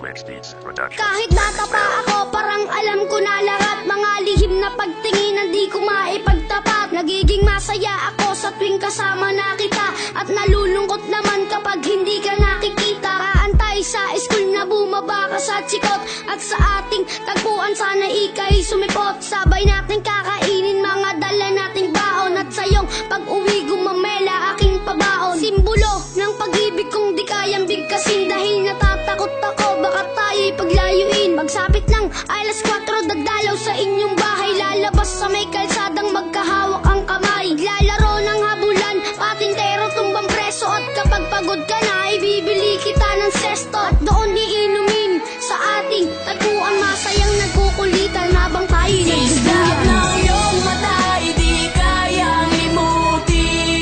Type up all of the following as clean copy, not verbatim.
Switch Beats Production. Kahit bata pa ako, parang alam ko na lahat. Mga lihim na pagtingin, di ko maipagtapat. Nagiging masaya ako sa tuwing kasama na kita, at nalulungkot naman kapag hindi ka nakikita. Kaantay sa school na bumaba ka sa tsikot, at sa ating tagpuan sana ika'y sumipot. Sabay natin kakainin mga dala nating baon, at sayong pag-uwi gumamela aking pabaon. Simbolo ng pag-ibig kong di kayang bigkasin, dahil natatakot ako baka tayo'y paglayuin. Pagsapit ng alas 4, dagdalaw sa inyong bahay, lalabas sa may kalsadang magkahawak ang kamay. Lalaro ng habulan, patintero tumbang preso, at kapag pagod ka na, ibibili kita ng sesto. At doon iinumin sa ating tagpuan, masayang nagkukulitan habang tayo'y nagduduyan. Ng iyong mata, di kayang limutin.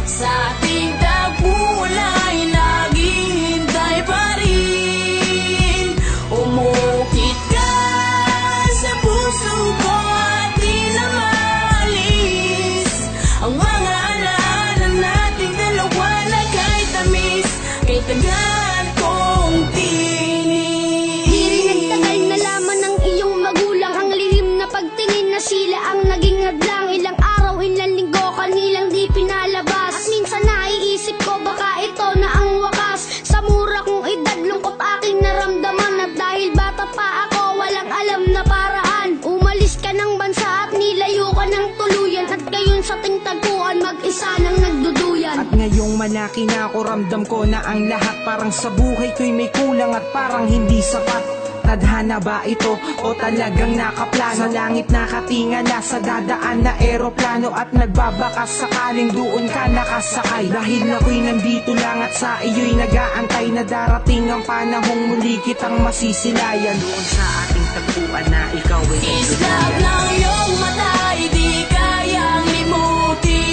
Sa ating tagpuan ay naghihintay pa rin. Umukit ka sa puso ko at di na maalis ang mga alaala nating dalawa na kahit tamis, kay tagal kong tinis. Di rin nagtagal na laman ng iyong magulang, ang lihim na pagtingin na sila ang naging hadlang. Ilang araw, ilang linggo, kanilang di pinalabas, at minsan naiisip ko baka ito na ang wakas. Sa mura kong edad, lungkot aking naramdaman, at dahil bata pa ako, walang alam na paraan. Umalis ka ng bansa at nilayo ka ng tuluyan, at gayon sa ting tagpuan mag-isa nang nagduduyan. At ngayong malaki na ako, ramdam ko na ang lahat parang sa buhay ko'y may kulang at parang hindi sapat. Tadhana ba ito o talagang nakaplano? Sa langit nakatingala sa dadaan na eroplano, at nagbabakas sakaling doon ka nakasakay. Dahil ako'y nandito lang at sa iyo'y nag-aantay na darating ang panahong muli kitang masisilayan. Doon sa ating tagpuan na ikaw ay Islap ng iyong mata, di kayang limutin.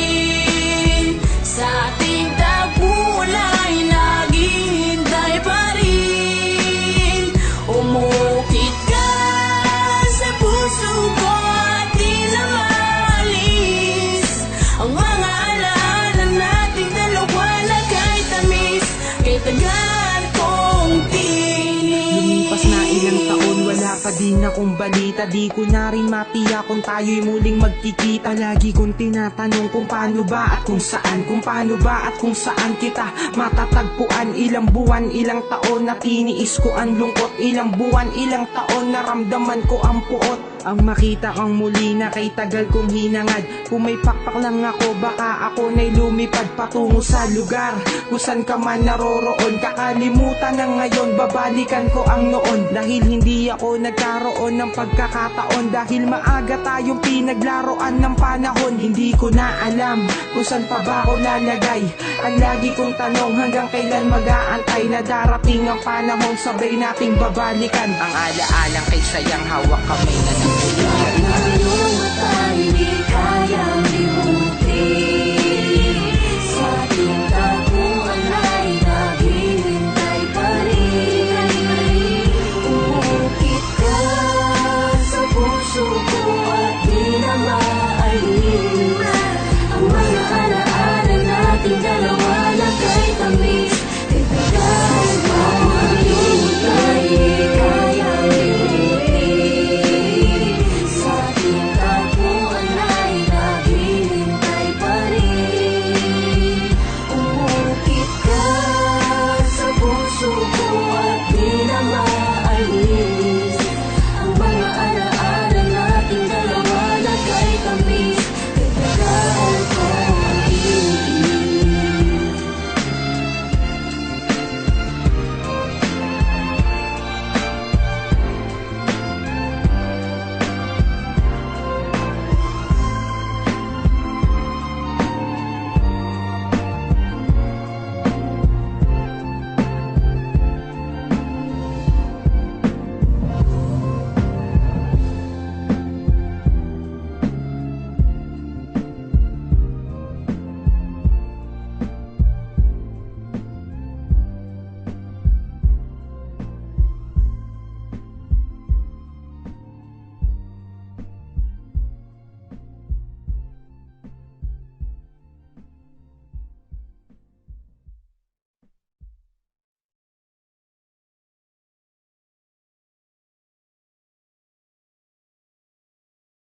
Sa ating tagpuan ay naghihintay pa rin. Umukit ka sa puso ko at di na maalis ang mga alaala nating dalawa na kahit tamis, kay tagal kong tinis. Lumipas na ilang taon, wala pa din akong balita. Di ko na rin matiyak kung tayo'y muling magkikita. Lagi kong tinatanong kung paano ba at kung saan, kung paano ba at kung saan kita matatagpuan. Ilang buwan, ilang taon na tiniis ko ang lungkot. Ilang buwan, ilang taon naramdaman ko ang puot. Ang makita kang muli na kay tagal kong hinangad. Kung may pakpak lang ako, baka ako na'y lumipad patungo sa lugar kung saan ka man naroroon. Kakalimutan na ngayon, babalikan ko ang noon. Dahil hindi ako nagkaroon ng pagkakataon, dahil maaga tayong pinaglaruan ng panahon. Hindi ko na alam kung saan pa ba ako lalagay. Ang lagi kong tanong, hanggang kailan mag-aantay na darating ang panahon sabay nating babalikan. Ang alaalang kay sayang hawak kamay na nagtuluyan.